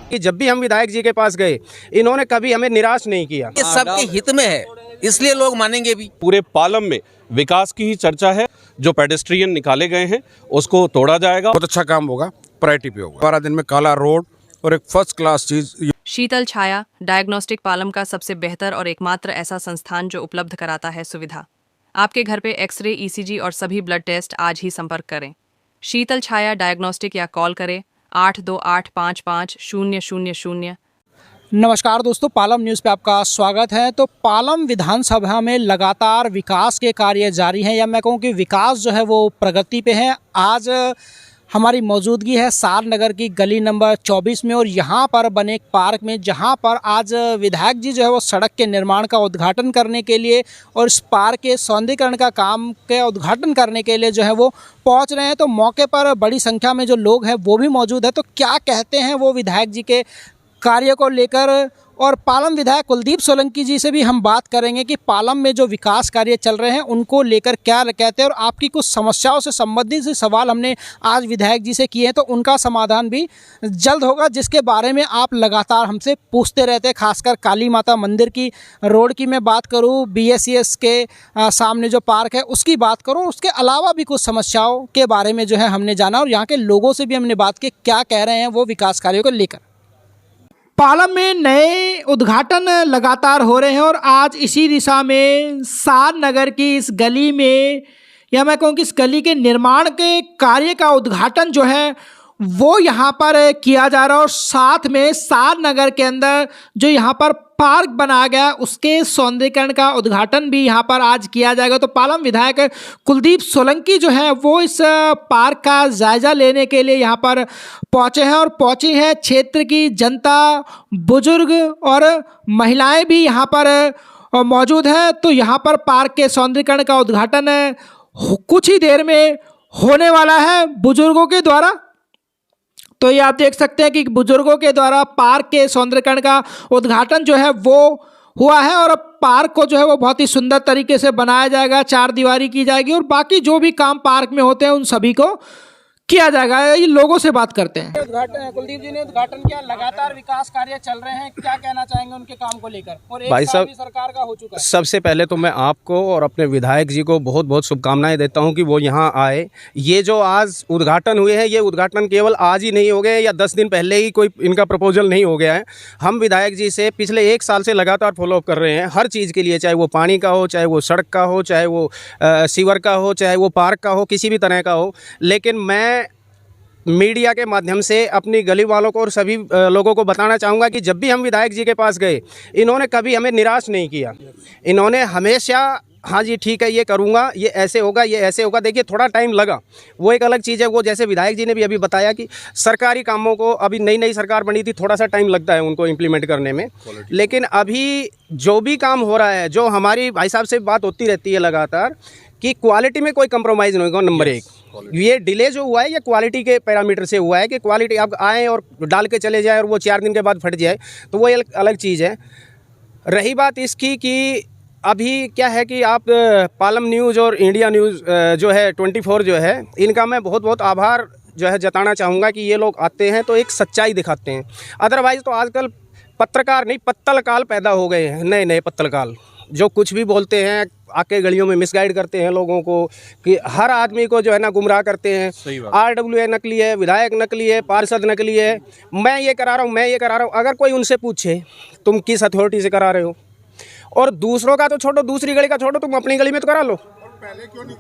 कि जब भी हम विधायक जी के पास गए, इन्होंने कभी हमें निराश नहीं किया। ये सबके हित में है, इसलिए लोग मानेंगे भी। पूरे पालम में विकास की ही चर्चा है। जो पेडेस्ट्रियन निकाले गए हैं उसको तोड़ा जाएगा। बहुत अच्छा काम होगा, प्रायोरिटी पे होगा। 12 दिन में काला रोड और एक फर्स्ट क्लास चीज। शीतल छाया डायग्नोस्टिक पालम का सबसे बेहतर और एकमात्र ऐसा संस्थान जो उपलब्ध कराता है सुविधा। आपके घर पे एक्सरे, ईसीजी और सभी ब्लड टेस्ट आज ही संपर्क करें। शीतल छाया डायग्नोस्टिक या कॉल करें 82855000। नमस्कार दोस्तों, पालम न्यूज़ पे आपका स्वागत है। तो पालम विधानसभा में लगातार विकास के कार्य जारी हैं, या मैं कहूँ कि विकास जो है वो प्रगति पे है। आज हमारी मौजूदगी है सार नगर की गली नंबर 24 में, और यहाँ पर बने एक पार्क में, जहाँ पर आज विधायक जी जो है वो सड़क के निर्माण का उद्घाटन करने के लिए और इस पार्क के सौंदर्यीकरण का काम के उद्घाटन करने के लिए जो है वो पहुँच रहे हैं। तो मौके पर बड़ी संख्या में जो लोग हैं वो भी मौजूद है। तो क्या कहते हैं वो विधायक जी के कार्य को लेकर, और पालम विधायक कुलदीप सोलंकी जी से भी हम बात करेंगे कि पालम में जो विकास कार्य चल रहे हैं उनको लेकर क्या कहते हैं, और आपकी कुछ समस्याओं से संबंधित से सवाल हमने आज विधायक जी से किए हैं, तो उनका समाधान भी जल्द होगा, जिसके बारे में आप लगातार हमसे पूछते रहते हैं। खासकर काली माता मंदिर की रोड की मैं बात करूँ, BSES के सामने जो पार्क है उसकी बात करूँ, उसके अलावा भी कुछ समस्याओं के बारे में जो है हमने जाना, और यहाँ के लोगों से भी हमने बात की क्या कह रहे हैं वो विकास कार्यों को लेकर। पालम में नए उद्घाटन लगातार हो रहे हैं, और आज इसी दिशा में सार नगर की इस गली में, या मैं कहूँ कि इस गली के निर्माण के कार्य का उद्घाटन जो है वो यहाँ पर किया जा रहा है, और साथ में सार नगर के अंदर जो यहाँ पर पार्क बनाया गया उसके सौंदर्यीकरण का उद्घाटन भी यहाँ पर आज किया जाएगा। तो पालम विधायक कुलदीप सोलंकी जो है वो इस पार्क का जायजा लेने के लिए यहाँ पर पहुँचे हैं, और पहुँची है क्षेत्र की जनता, बुजुर्ग और महिलाएं भी यहाँ पर मौजूद हैं। तो यहाँ पर पार्क के सौंदर्यीकरण का उद्घाटन कुछ ही देर में होने वाला है बुजुर्गों के द्वारा। तो ये आप देख सकते हैं कि बुजुर्गों के द्वारा पार्क के सौंदर्यीकरण का उद्घाटन जो है वो हुआ है, और अब पार्क को जो है वो बहुत ही सुंदर तरीके से बनाया जाएगा, 4 दीवारी की जाएगी, और बाकी जो भी काम पार्क में होते हैं उन सभी को किया जाएगा। ये लोगों से बात करते हैं। उद्घाटन कुलदीप जी ने उद्घाटन किया, लगातार विकास कार्य चल रहे हैं, क्या कहना चाहेंगे उनके काम को लेकर? और एक भाई साल साहब, भी सरकार का हो चुका है। सबसे पहले तो मैं आपको और अपने विधायक जी को बहुत बहुत शुभकामनाएं देता हूं कि वो यहाँ आए। ये जो आज उद्घाटन हुए हैं, ये उद्घाटन केवल आज ही नहीं हो गए या 10 दिन पहले ही कोई इनका प्रपोजल नहीं हो गया है। हम विधायक जी से पिछले 1 साल से लगातार फॉलोअप कर रहे हैं हर चीज़ के लिए, चाहे वो पानी का हो, चाहे वो सड़क का हो, चाहे वो सीवर का हो, चाहे वो पार्क का हो, किसी भी तरह का हो। लेकिन मैं मीडिया के माध्यम से अपनी गली वालों को और सभी लोगों को बताना चाहूँगा कि जब भी हम विधायक जी के पास गए, इन्होंने कभी हमें निराश नहीं किया। इन्होंने हमेशा हाँ जी ठीक है, ये करूँगा, ये ऐसे होगा, ये ऐसे होगा। देखिए थोड़ा टाइम लगा, वो एक अलग चीज़ है। वो जैसे विधायक जी ने भी अभी बताया कि सरकारी कामों को, अभी नई नई सरकार बनी थी, थोड़ा सा टाइम लगता है उनको इम्प्लीमेंट करने में। लेकिन अभी जो भी काम हो रहा है, जो हमारी भाई साहब से बात होती रहती है लगातार कि क्वालिटी में कोई कंप्रोमाइज़ नहीं होगा। नंबर 1, ये डिले जो हुआ है ये क्वालिटी के पैरामीटर से हुआ है कि क्वालिटी आप आएँ और डाल के चले जाए और वो 4 दिन के बाद फट जाए, तो वो एक अलग चीज़ है। रही बात इसकी कि अभी क्या है कि आप पालम न्यूज़ और इंडिया न्यूज़ जो है 24 जो है, इनका मैं बहुत बहुत आभार जो है जताना चाहूँगा कि ये लोग आते हैं तो एक सच्चाई दिखाते हैं। अदरवाइज़ तो आजकल पत्रकार नहीं, पत्तलकाल पैदा हो गए हैं, नए नए पत्तलकाल, जो कुछ भी बोलते हैं आके गलियों में मिसगाइड करते हैं लोगों को, कि हर आदमी को जो है ना गुमराह करते हैं। RWA नकली है, विधायक नकली है, पार्षद नकली है, मैं ये करा रहा हूँ, मैं ये करा रहा हूँ। अगर कोई उनसे पूछे तुम किस अथॉरिटी से करा रहे हो, और दूसरों का तो छोड़ो, दूसरी गली का छोड़ो, तुम अपनी गली में तो करा लो। पहले क्यों नहीं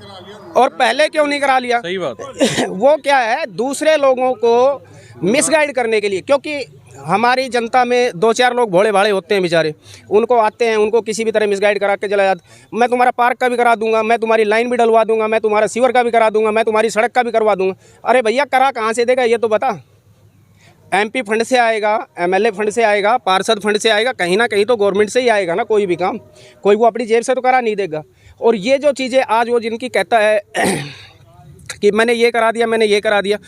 करा लिया? सही बात है। वो क्या है, दूसरे लोगों को मिसगाइड करने के लिए, क्योंकि हमारी जनता में 2-4 लोग भोले भाले होते हैं बेचारे, उनको आते हैं, उनको किसी भी तरह मिसगाइड करा के चला जाता। मैं तुम्हारा पार्क का भी करा दूंगा, मैं तुम्हारी लाइन भी डलवा दूंगा, मैं तुम्हारा सीवर का भी करा दूंगा, मैं तुम्हारी सड़क का भी करवा दूंगा। अरे भैया, करा कहाँ से देगा ये तो बता। MP फंड से आएगा, MLA फंड से आएगा, पार्षद फंड से आएगा, कहीं ना कहीं तो गवर्नमेंट से ही आएगा ना कोई भी काम। कोई वो अपनी जेब से तो करा नहीं देगा। और ये जो चीज़ें आज वो जिनकी कहता है कि मैंने ये करा दिया, मैंने ये करा दिया,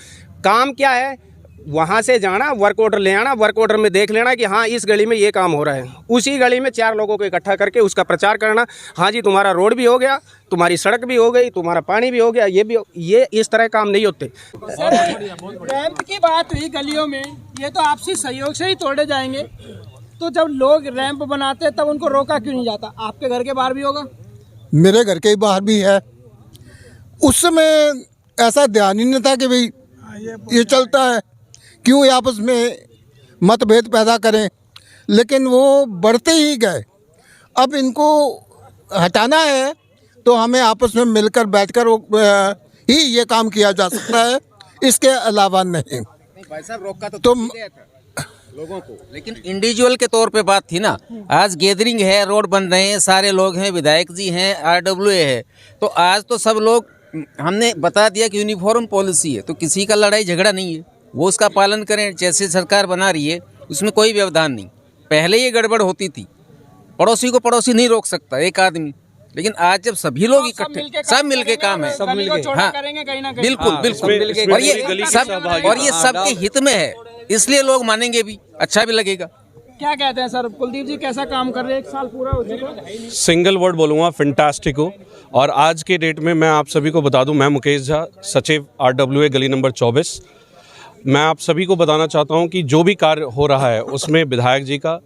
काम क्या है? वहाँ से जाना, वर्क ऑर्डर ले आना, वर्क ऑर्डर में देख लेना कि हाँ इस गली में ये काम हो रहा है, उसी गली में 4 लोगों को इकट्ठा करके उसका प्रचार करना, हाँ जी तुम्हारा रोड भी हो गया, तुम्हारी सड़क भी हो गई, तुम्हारा पानी भी हो गया, ये इस तरह काम नहीं होते। रैंप की बात हुई गलियों में, ये तो आपसी सहयोग से ही तोड़े जाएंगे, तो जब लोग रैंप बनाते हैं तब उनको रोका क्यों नहीं जाता? आपके घर के बाहर भी होगा? मेरे घर के बाहर भी है। उस समय ऐसा ध्यान ही नहीं था कि भाई ये चलता है, क्यों ये आपस में मतभेद पैदा करें, लेकिन वो बढ़ते ही गए। अब इनको हटाना है तो हमें आपस में मिलकर बैठकर ही ये काम किया जा सकता है, इसके अलावा नहीं। भाई साहब रोका तो तुम लोगों को, लेकिन इंडिविजुअल के तौर पे बात थी ना। आज गैदरिंग है, रोड बन रहे हैं, सारे लोग हैं, विधायक जी हैं, RWA है, तो आज तो सब लोग, हमने बता दिया कि यूनिफॉर्म पॉलिसी है, तो किसी का लड़ाई झगड़ा नहीं है, वो उसका पालन करें। जैसे सरकार बना रही है उसमें कोई व्यवधान नहीं। पहले ये गड़बड़ होती थी, पड़ोसी को पड़ोसी नहीं रोक सकता एक आदमी, लेकिन आज जब सभी लोग इकट्ठे सब मिलके काम है, सब मिलके हाँ करेंगे कहीं ना कहीं। बिल्कुल बिल्कुल, और ये सबके हित में है, इसलिए लोग मानेंगे भी, अच्छा भी लगेगा। क्या कहते हैं सर, कुलदीप जी कैसा काम कर रहे हैं? 1 साल पूरा हो चुका। सिंगल वर्ड बोलूँगा, फैंटास्टिको। और आज के डेट में मैं आप सभी को बता दूं, मैं मुकेश झा, सचिव RWA गली नंबर 24। मैं आप सभी को बताना चाहता हूं कि जो भी कार्य हो रहा है उसमें विधायक जी का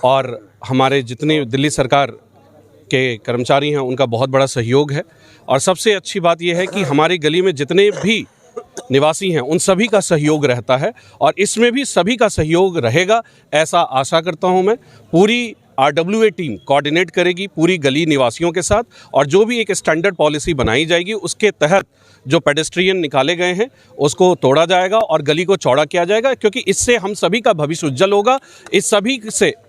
और हमारे जितने दिल्ली सरकार के कर्मचारी हैं उनका बहुत बड़ा सहयोग है। और सबसे अच्छी बात यह है कि हमारी गली में जितने भी निवासी हैं उन सभी का सहयोग रहता है, और इसमें भी सभी का सहयोग रहेगा, ऐसा आशा करता हूं मैं। पूरी RWA टीम कोऑर्डिनेट करेगी पूरी गली निवासियों के साथ, और जो भी एक स्टैंडर्ड पॉलिसी बनाई जाएगी उसके तहत जो पेडेस्ट्रियन निकाले गए हैं उसको तोड़ा जाएगा और गली को चौड़ा किया जाएगा, क्योंकि इससे हम सभी का भविष्य उज्जवल होगा।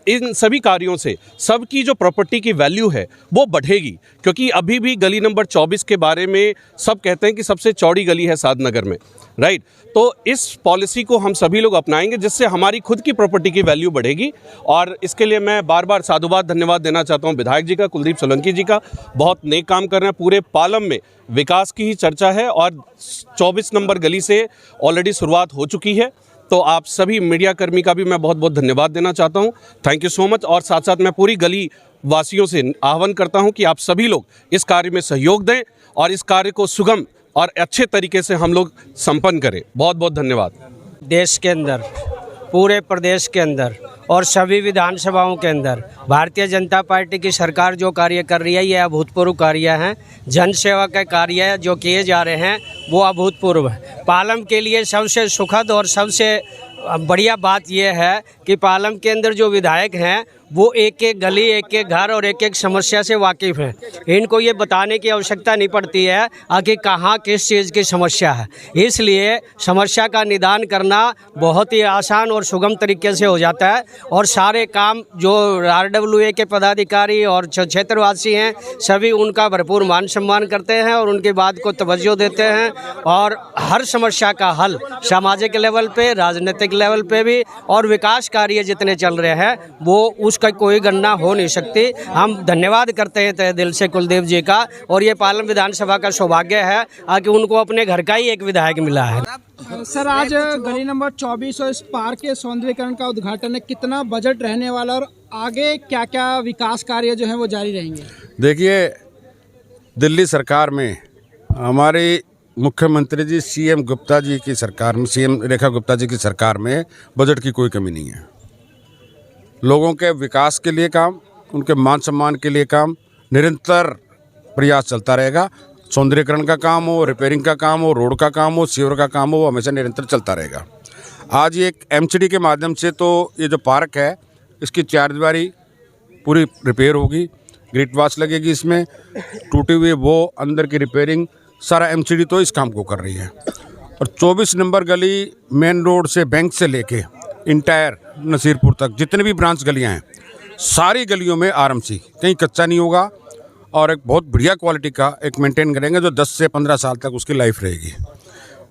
इन सभी कार्यों से सबकी जो प्रॉपर्टी की वैल्यू है वो बढ़ेगी, क्योंकि अभी भी गली नंबर 24 के बारे में सब कहते हैं कि सबसे चौड़ी गली है सादनगर में, राइट। तो इस पॉलिसी को हम सभी लोग अपनाएंगे, जिससे हमारी खुद की प्रॉपर्टी की वैल्यू बढ़ेगी। और इसके लिए मैं बार बार साधुवाद धन्यवाद देना चाहता हूं विधायक जी का, कुलदीप सोलंकी जी का। बहुत नेक काम कर रहे हैं। पूरे पालम में विकास की ही चर्चा है और 24 नंबर गली से ऑलरेडी शुरुआत हो चुकी है। तो आप सभी मीडिया कर्मी का भी मैं बहुत बहुत धन्यवाद देना चाहता हूं। Thank you so much. और साथ साथ मैं पूरी गली वासियों से आह्वान करता हूं कि आप सभी लोग इस कार्य में सहयोग दें और इस कार्य को सुगम और अच्छे तरीके से हम लोग संपन्न करें। बहुत बहुत धन्यवाद। देश के अंदर, पूरे प्रदेश के अंदर और सभी विधानसभाओं के अंदर भारतीय जनता पार्टी की सरकार जो कार्य कर रही है ये अभूतपूर्व कार्य हैं। जन सेवा के कार्य जो किए जा रहे हैं वो अभूतपूर्व है। पालम के लिए सबसे सुखद और सबसे बढ़िया बात यह है कि पालम के अंदर जो विधायक हैं वो एक एक गली, एक एक घर और एक एक समस्या से वाकिफ़ हैं। इनको ये बताने की आवश्यकता नहीं पड़ती है कि कहाँ किस चीज़ की समस्या है, इसलिए समस्या का निदान करना बहुत ही आसान और सुगम तरीके से हो जाता है। और सारे काम जो RWA के पदाधिकारी और क्षेत्रवासी हैं सभी उनका भरपूर मान सम्मान करते हैं और उनकी बात को तवज्जो देते हैं। और हर समस्या का हल सामाजिक लेवल पे, राजनीतिक लेवल पे भी, और विकास कार्य जितने चल रहे हैं वो उसका कोई गणना हो नहीं सकती। हम धन्यवाद करते हैं तहे दिल से कुलदीप जी का, और ये पालम विधानसभा का सौभाग्य है कि उनको अपने घर का ही एक विधायक मिला है। सर आज गली नंबर 24 और इस पार्क के सौंदर्यीकरण का उद्घाटन है, कितना बजट रहने वाला और आगे क्या क्या विकास कार्य जो है वो जारी रहेंगे? देखिए, दिल्ली सरकार में हमारे मुख्यमंत्री जी CM गुप्ता जी की सरकार में, CM रेखा गुप्ता जी की सरकार में बजट की कोई कमी नहीं है। लोगों के विकास के लिए काम, उनके मान सम्मान के लिए काम, निरंतर प्रयास चलता रहेगा। सौंदर्यीकरण का काम हो, रिपेयरिंग का काम हो, रोड का काम हो, सीवर का काम हो, वो हमेशा निरंतर चलता रहेगा। आज ये एक MCD के माध्यम से तो ये जो पार्क है इसकी 4 दीवारी पूरी रिपेयर होगी, ग्रिट वॉश लगेगी, इसमें टूटी हुई वो अंदर की रिपेयरिंग, सारा MCD तो इस काम को कर रही है। और 24 नंबर गली मेन रोड से, बैंक से लेके इंटायर नसीरपुर तक जितने भी ब्रांच गलियां हैं सारी गलियों में RMC, कहीं कच्चा नहीं होगा और एक बहुत बढ़िया क्वालिटी का एक मेंटेन करेंगे जो 10 से 15 साल तक उसकी लाइफ रहेगी।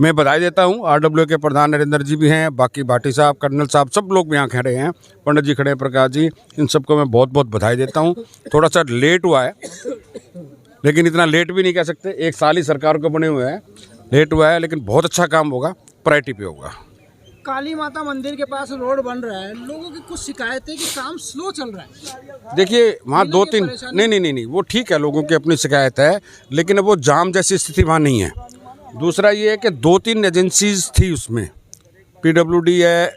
मैं बधाई देता हूं, RWA के प्रधान नरेंद्र जी भी हैं, बाकी भाटी साहब, कर्नल साहब, सब लोग यहाँ खड़े हैं, पंडित जी खड़े हैं, प्रकाश जी, इन सबको मैं बहुत बहुत बधाई देता हूँ। थोड़ा सा लेट हुआ है, लेकिन इतना लेट भी नहीं कह सकते, 1 साल ही सरकार को बने हुए हैं, लेट हुआ है लेकिन बहुत अच्छा काम होगा, प्रायोरिटी पे होगा। काली माता मंदिर के पास रोड बन रहा है, लोगों की कुछ शिकायतें कि काम स्लो चल रहा है। देखिए वहाँ दो तीन परेशानी- नहीं वो ठीक है, लोगों की अपनी शिकायत है, लेकिन वो जाम जैसी स्थिति वहाँ नहीं है। दूसरा ये है कि 2-3 एजेंसीज थी उसमें, PWD है,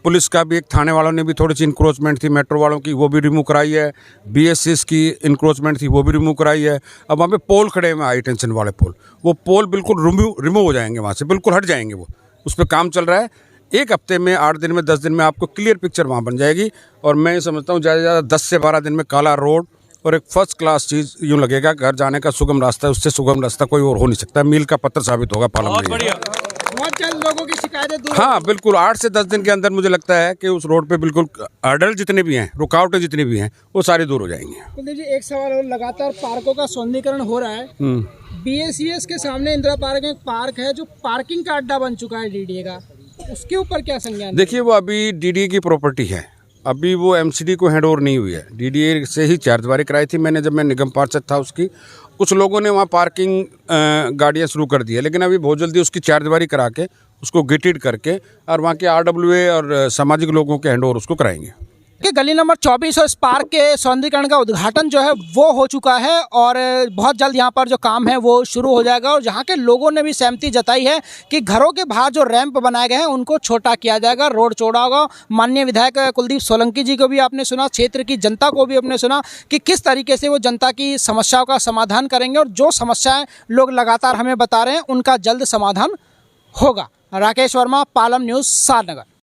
पुलिस का भी एक, थाने वालों ने भी थोड़ी सी इंक्रोचमेंट थी, मेट्रो वालों की वो भी रिमूव कराई है, BSS की इंक्रोचमेंट थी वो भी रिमूव कराई है। अब वहाँ पे पोल खड़े हैं, हाई टेंशन वाले पोल, वो पोल बिल्कुल रिमूव हो जाएंगे, वहाँ से बिल्कुल हट जाएंगे, वो उस पर काम चल रहा है। 1 हफ्ते में, 8 दिन में, 10 दिन में आपको क्लियर पिक्चर वहाँ बन जाएगी। और मैं समझता हूँ ज़्यादा से ज़्यादा 10 से 12 दिन में काला रोड और एक फर्स्ट क्लास चीज़ यूँ लगेगा, घर जाने का सुगम रास्ता है, उससे सुगम रास्ता कोई और हो नहीं सकता। मील का पत्थर साबित होगा पालम में। बहुत जल्द लोगों की शिकायतें दूर हाँ बिल्कुल, 8 से 10 दिन के अंदर मुझे लगता है कि उस रोड पे बिल्कुल हर्डल जितने भी हैं, रुकावटें जितनी भी हैं, वो सारी दूर हो जाएंगी। कुलदीप जी, एक सवाल और, लगातार पार्कों का सौंदर्यीकरण हो रहा है। BSES के सामने इंदिरा पार्क में एक पार्क है जो पार्किंग का अड्डा बन चुका है DDA का, उसके ऊपर क्या संज्ञान? देखिए वो अभी DDA की प्रॉपर्टी है, अभी वो MCD को हैंड ओवर नहीं हुई है। DDA से ही चारदीवारी कराई थी मैंने, जब मैं निगम पार्षद था उसकी। कुछ लोगों ने वहाँ पार्किंग गाड़ियाँ शुरू कर दी है, लेकिन अभी बहुत जल्दी उसकी चारदीवारी करा के, उसको गेटेड करके, और वहाँ के RWA और सामाजिक लोगों के हैंड ओवर उसको कराएंगे। कि गली नंबर 24 और इस पार्क के सौंदर्यीकरण का उद्घाटन जो है वो हो चुका है और बहुत जल्द यहाँ पर जो काम है वो शुरू हो जाएगा। और जहाँ के लोगों ने भी सहमति जताई है कि घरों के बाहर जो रैंप बनाए गए हैं उनको छोटा किया जाएगा, रोड चौड़ा होगा। माननीय विधायक कुलदीप सोलंकी जी को भी आपने सुना, क्षेत्र की जनता को भी आपने सुना कि किस तरीके से वो जनता की समस्याओं का समाधान करेंगे, और जो समस्याएँ लोग लगातार हमें बता रहे हैं उनका जल्द समाधान होगा। राकेश वर्मा, पालम न्यूज़, सारनगर।